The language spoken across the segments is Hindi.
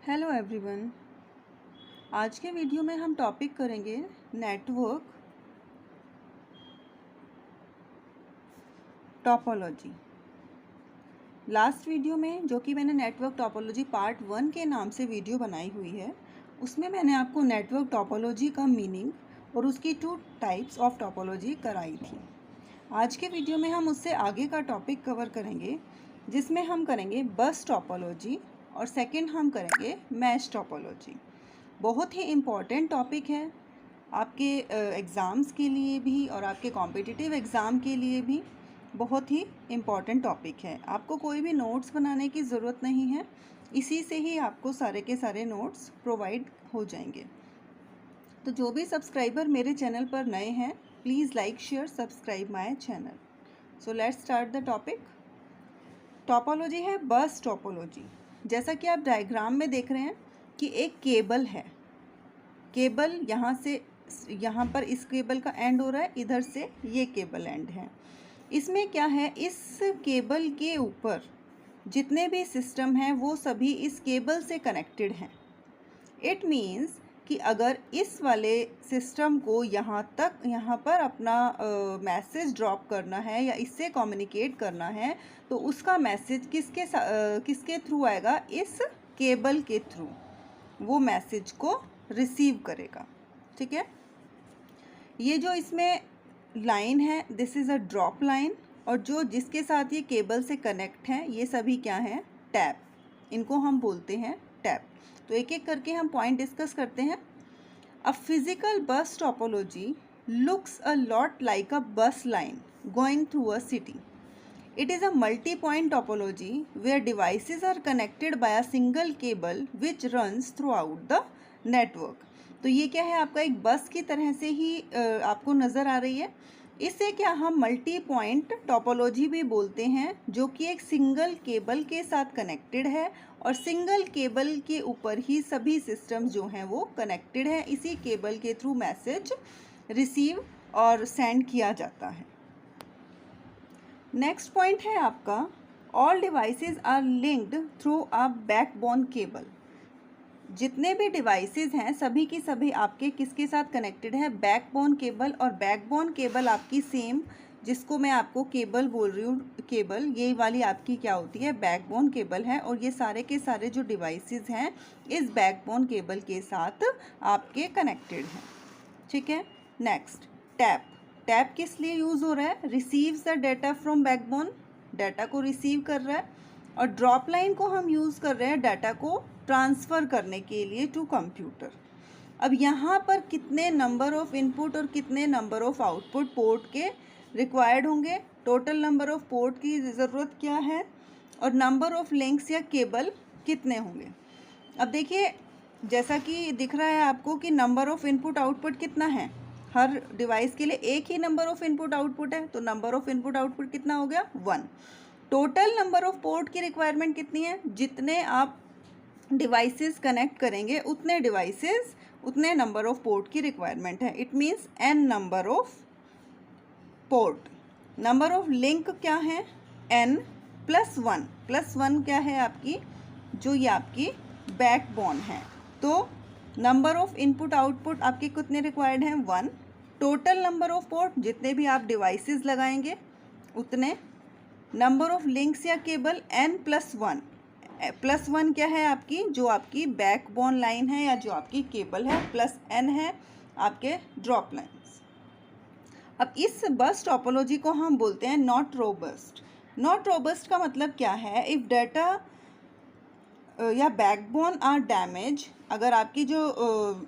Hello everyone. आज के वीडियो में हम टॉपिक करेंगे नेटवर्क टोपोलॉजी। लास्ट वीडियो में जो कि मैंने नेटवर्क टोपोलॉजी पार्ट 1 के नाम से वीडियो बनाई हुई है, उसमें मैंने आपको नेटवर्क टोपोलॉजी का मीनिंग और उसकी 2 टाइप्स ऑफ टोपोलॉजी कराई थी। आज के वीडियो में हम उससे आगे का टॉपिक कवर करेंगे, जिसमें हम करेंगे बस टोपोलॉजी और सेकंड हम करेंगे मैश टोपोलॉजी। बहुत ही इम्पॉर्टेंट टॉपिक है आपके एग्ज़ाम्स के लिए भी और आपके कॉम्पिटिटिव एग्ज़ाम के लिए भी बहुत ही इम्पॉर्टेंट टॉपिक है। आपको कोई भी नोट्स बनाने की ज़रूरत नहीं है, इसी से ही आपको सारे के सारे नोट्स प्रोवाइड हो जाएंगे। तो जो भी सब्सक्राइबर मेरे चैनल पर नए हैं, please like share subscribe my channel. So let's start the topic. Topology है बस टोपोलॉजी। जैसा कि आप डायग्राम में देख रहे हैं कि एक केबल है। केबल यहाँ से यहाँ पर इस केबल का एंड हो रहा है, इधर से ये केबल एंड है। इसमें क्या है, इस केबल के ऊपर जितने भी सिस्टम हैं वो सभी इस केबल से कनेक्टेड हैं। इट मीन्स कि अगर इस वाले सिस्टम को यहाँ पर अपना मैसेज ड्रॉप करना है या इससे कम्युनिकेट करना है, तो उसका मैसेज किसके थ्रू आएगा? इस केबल के थ्रू वो मैसेज को रिसीव करेगा। ठीक है, ये जो इसमें लाइन है, this is a drop line, और जो जिसके साथ ये केबल से कनेक्ट है ये सभी क्या हैं? टैप। इनको हम बोलते हैं टैप। तो एक एक करके हम पॉइंट डिस्कस करते हैं। A physical bus topology looks a lot like a bus line going through a city. It is a multi-point topology where devices are connected by a single cable which runs throughout the network. तो ये क्या है? आपका एक बस की तरह से ही आपको नज़र आ रही है। इससे क्या हम मल्टी पॉइंट टोपोलॉजी भी बोलते हैं, जो कि एक सिंगल केबल के साथ कनेक्टेड है और सिंगल केबल के ऊपर ही सभी सिस्टम्स जो हैं वो कनेक्टेड हैं। इसी केबल के थ्रू मैसेज रिसीव और सेंड किया जाता है। नेक्स्ट पॉइंट है आपका, all devices are linked through a backbone cable. जितने भी डिवाइसेस हैं सभी की सभी आपके किसके साथ कनेक्टेड है? Backbone cable. और बैकबोन केबल आपकी सेम, जिसको मैं आपको केबल बोल रही हूँ, केबल ये वाली आपकी क्या होती है? बैकबोन केबल है। और ये सारे के सारे जो डिवाइसेस हैं इस बैकबोन केबल के साथ आपके कनेक्टेड हैं। ठीक है, नेक्स्ट टैप। टैप किस लिए यूज़ हो रहा है? Receives the data from backbone, data को रिसीव कर रहा है। और ड्रॉप लाइन को हम यूज़ कर रहे हैं डाटा को ट्रांसफ़र करने के लिए टू कंप्यूटर। अब यहाँ पर कितने नंबर ऑफ़ इनपुट और कितने नंबर ऑफ़ आउटपुट पोर्ट के रिक्वायर्ड होंगे? टोटल नंबर ऑफ़ पोर्ट की ज़रूरत क्या है और नंबर ऑफ़ लिंक्स या केबल कितने होंगे? अब देखिए, जैसा कि दिख रहा है आपको कि नंबर ऑफ़ इनपुट आउटपुट कितना है? हर डिवाइस के लिए एक ही नंबर ऑफ़ इनपुट आउटपुट है, तो नंबर ऑफ़ इनपुट आउटपुट कितना हो गया? 1। टोटल नंबर ऑफ़ पोर्ट की रिक्वायरमेंट कितनी है? जितने आप डिवाइसेस कनेक्ट करेंगे उतने डिवाइसेस उतने नंबर ऑफ़ पोर्ट की रिक्वायरमेंट है। It means n number of port. Number of link क्या है? n +1। +1 क्या है आपकी? जो ये आपकी बैकबोन है। तो नंबर ऑफ़ इनपुट आउटपुट आपके कितने रिक्वायर्ड हैं? 1। टोटल नंबर ऑफ़ पोर्ट जितने भी आप डिवाइसेस लगाएंगे उतने। नंबर ऑफ़ लिंक्स या केबल n+1। +1 क्या है आपकी? जो आपकी बैकबोन लाइन है या जो आपकी केबल है, +n है आपके ड्रॉप लाइन्स। अब इस बस टोपोलॉजी को हम बोलते हैं नॉट रोबस्ट। नॉट रोबस्ट का मतलब क्या है? इफ़ डाटा या बैकबोन आर डैमेज, अगर आपकी जो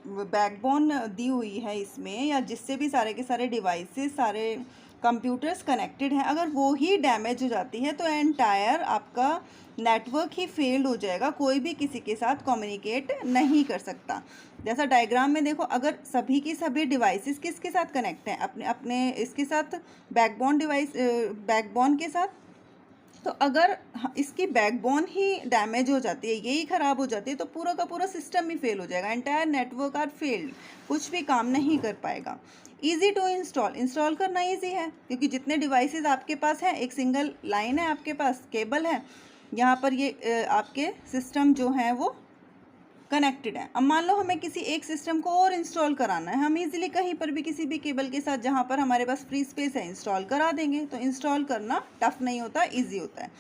बैकबोन दी हुई है इसमें या जिससे भी सारे के सारे डिवाइसेस, सारे कंप्यूटर्स कनेक्टेड हैं, अगर वो ही डैमेज हो जाती है तो एंटायर आपका नेटवर्क ही फेल्ड हो जाएगा। कोई भी किसी के साथ कम्युनिकेट नहीं कर सकता। जैसा डायग्राम में देखो, अगर सभी की सभी डिवाइसेस किसके साथ कनेक्ट हैं? अपने अपने इसके साथ, बैकबोन के साथ। तो अगर इसकी बैकबोन ही डैमेज हो जाती है, यही ख़राब हो जाती है, तो पूरा का पूरा सिस्टम ही फेल हो जाएगा। एंटायर नेटवर्क आर फेल्ड, कुछ भी काम नहीं कर पाएगा। ईजी टू इंस्टॉल, इंस्टॉल करना ईजी है क्योंकि जितने डिवाइसेस आपके पास हैं, एक सिंगल लाइन है आपके पास, केबल है, यहाँ पर ये आपके सिस्टम जो हैं वो कनेक्टेड है। अब मान लो हमें किसी एक सिस्टम को और इंस्टॉल कराना है, हम इजीली कहीं पर भी किसी भी केबल के साथ जहाँ पर हमारे पास फ्री स्पेस है इंस्टॉल करा देंगे। तो इंस्टॉल करना टफ नहीं होता, ईजी होता है।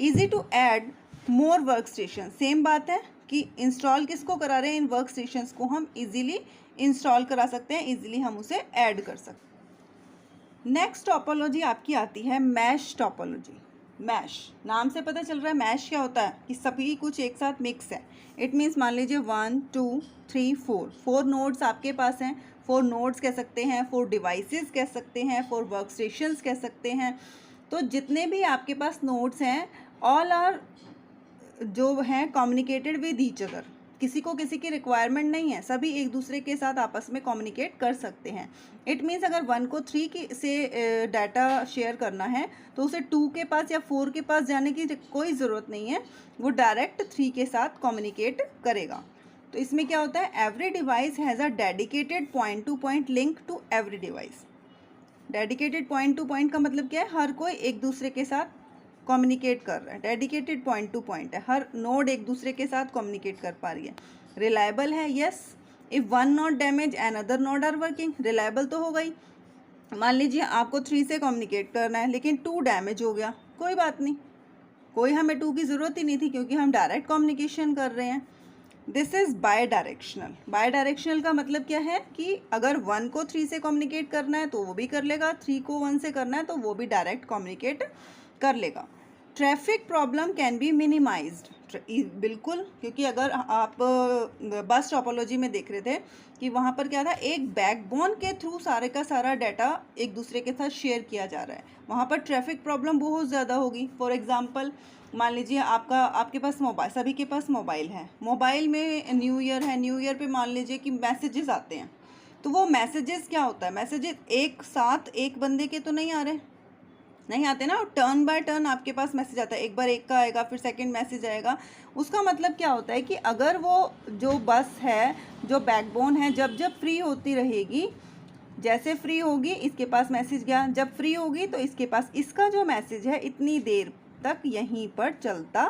Easy to add more work station, same बात है कि इंस्टॉल किसको करा रहे हैं, इन वर्क स्टेशंस को हम इजीली इंस्टॉल करा सकते हैं, इजीली हम उसे ऐड कर सकते हैं। नेक्स्ट टोपोलॉजी आपकी आती है मैश टोपोलॉजी। मैश नाम से पता चल रहा है मैश क्या होता है कि सभी कुछ एक साथ मिक्स है। इट मीन्स मान लीजिए 1 2 3 4 नोड्स आपके पास हैं। 4 नोड्स कह सकते हैं, 4 डिवाइसेस कह सकते हैं, 4 वर्क स्टेशंस कह सकते हैं। तो जितने भी आपके पास नोड्स हैं ऑल आर जो हैं कम्युनिकेटेड विद ईच अदर। किसी को किसी की रिक्वायरमेंट नहीं है, सभी एक दूसरे के साथ आपस में कम्युनिकेट कर सकते हैं। इट मीन्स अगर 1 को 3 की से डाटा शेयर करना है तो उसे 2 के पास या 4 के पास जाने की कोई ज़रूरत नहीं है, वो डायरेक्ट 3 के साथ कम्युनिकेट करेगा। तो इसमें क्या होता है, every device has a dedicated point to point link to every device. Dedicated point to point का मतलब क्या है, हर कोई एक दूसरे के साथ कम्युनिकेट कर रहा है। डेडिकेटेड पॉइंट टू पॉइंट है, हर नोड एक दूसरे के साथ कम्युनिकेट कर पा रही है। रिलायबल है, yes. If 1 node damage and other node are working, reliable तो हो गई। मान लीजिए आपको 3 से कम्युनिकेट करना है लेकिन 2 डैमेज हो गया, कोई बात नहीं, कोई हमें 2 की ज़रूरत ही नहीं थी क्योंकि हम डायरेक्ट कम्युनिकेशन कर रहे हैं। This is bidirectional. Bidirectional का मतलब क्या है कि अगर 1 को 3 से कम्युनिकेट करना है तो वो भी कर लेगा, 3 को 1 से करना है तो वो भी डायरेक्ट कम्युनिकेट कर लेगा। Traffic problem can be minimised, बिल्कुल, क्योंकि अगर आप बस टोपोलॉजी में देख रहे थे कि वहाँ पर क्या था, एक बैकबोन के थ्रू सारे का सारा डाटा एक दूसरे के साथ शेयर किया जा रहा है, वहाँ पर ट्रैफिक प्रॉब्लम बहुत ज़्यादा होगी। फॉर एग्जांपल मान लीजिए आपके पास मोबाइल, सभी के पास मोबाइल है, मोबाइल में न्यू ईयर है, न्यू ईयर पे मान लीजिए कि मैसेजेस आते हैं। तो वो मैसेजेस क्या होता है, मैसेजेस एक साथ एक बंदे के तो नहीं आ रहे, नहीं आते ना, टर्न बाय टर्न आपके पास मैसेज आता है, एक बार एक का आएगा फिर सेकंड मैसेज आएगा। उसका मतलब क्या होता है कि अगर वो जो बस है, जो बैकबोन है, जब जब फ्री होती रहेगी, जैसे फ्री होगी इसके पास मैसेज गया, जब फ्री होगी तो इसके पास इसका जो मैसेज है इतनी देर तक यहीं पर चलता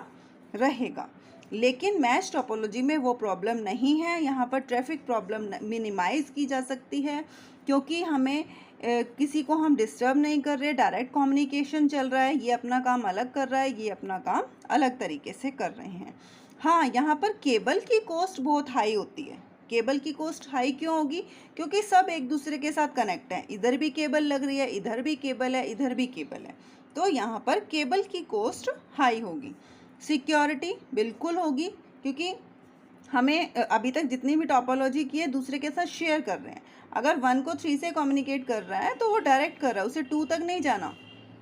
रहेगा। लेकिन मैश टोपोलॉजी में वो प्रॉब्लम नहीं है, यहाँ पर ट्रैफिक प्रॉब्लम मिनिमाइज़ की जा सकती है क्योंकि हमें किसी को हम डिस्टर्ब नहीं कर रहे, डायरेक्ट कम्युनिकेशन चल रहा है, ये अपना काम अलग कर रहा है, ये अपना काम अलग तरीके से कर रहे हैं। हाँ, यहाँ पर केबल की कॉस्ट बहुत हाई होती है। केबल की कॉस्ट हाई क्यों होगी, क्योंकि सब एक दूसरे के साथ कनेक्ट हैं, इधर भी केबल लग रही है, इधर भी केबल है, इधर भी केबल है, तो यहाँ पर केबल की कॉस्ट हाई होगी। सिक्योरिटी बिल्कुल होगी क्योंकि हमें अभी तक जितनी भी टोपोलॉजी की है दूसरे के साथ शेयर कर रहे हैं। अगर 1 को 3 से कम्युनिकेट कर रहा है तो वो डायरेक्ट कर रहा है, उसे 2 तक नहीं जाना।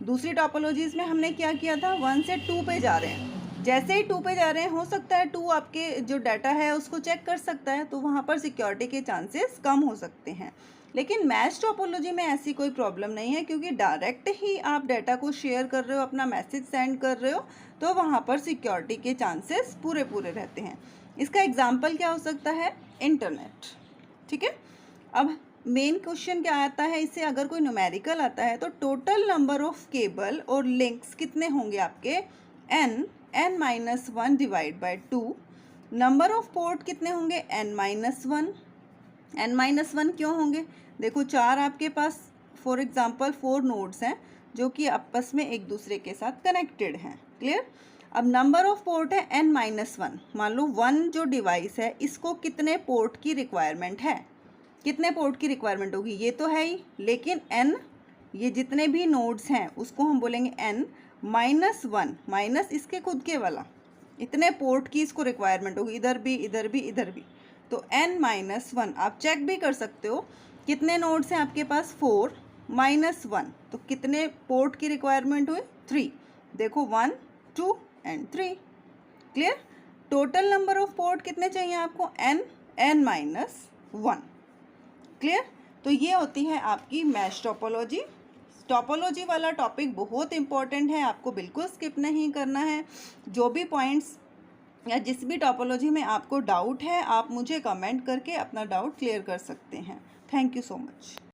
दूसरी टोपोलॉजीज़ में हमने क्या किया था, 1 से 2 पे जा रहे हैं, जैसे ही 2 पे जा रहे हैं हो सकता है 2 आपके जो डाटा है उसको चेक कर सकता है, तो वहाँ पर सिक्योरिटी के चांसेस कम हो सकते हैं। लेकिन मैश टोपोलॉजी में ऐसी कोई प्रॉब्लम नहीं है क्योंकि डायरेक्ट ही आप डाटा को शेयर कर रहे हो, अपना मैसेज सेंड कर रहे हो, तो वहाँ पर सिक्योरिटी के चांसेस पूरे रहते हैं। इसका एग्जाम्पल क्या हो सकता है, इंटरनेट। ठीक है, अब मेन क्वेश्चन क्या आता है इससे, अगर कोई न्यूमेरिकल आता है तो टोटल नंबर ऑफ केबल और लिंक्स कितने होंगे आपके, n-1 divide by 2। Number of port कितने होंगे, n-1। n-1 क्यों होंगे, देखो 4 आपके पास फॉर एग्जांपल 4 नोड्स हैं जो कि आपस में एक दूसरे के साथ कनेक्टेड हैं। क्लियर। अब नंबर ऑफ पोर्ट है n-1, मान लो 1 जो डिवाइस है इसको कितने पोर्ट की रिक्वायरमेंट है, कितने पोर्ट की रिक्वायरमेंट होगी, ये तो है ही, लेकिन n ये जितने भी नोड्स हैं उसको हम बोलेंगे n-1 माइनस इसके खुद के वाला, इतने पोर्ट की इसको रिक्वायरमेंट होगी, इधर भी इधर भी इधर भी, तो n-1 आप चेक भी कर सकते हो कितने नोड्स हैं आपके पास, 4 -1, तो कितने पोर्ट की रिक्वायरमेंट हुई, 3। देखो 1 2 and 3। Clear. Total number of port कितने चाहिए आपको, n-1। क्लियर। तो ये होती है आपकी मैश टोपोलॉजी। टोपोलॉजी वाला टॉपिक बहुत इंपॉर्टेंट है, आपको बिल्कुल स्किप नहीं करना है। जो भी पॉइंट्स या जिस भी टोपोलॉजी में आपको डाउट है आप मुझे कमेंट करके अपना डाउट क्लियर कर सकते हैं। Thank you so much.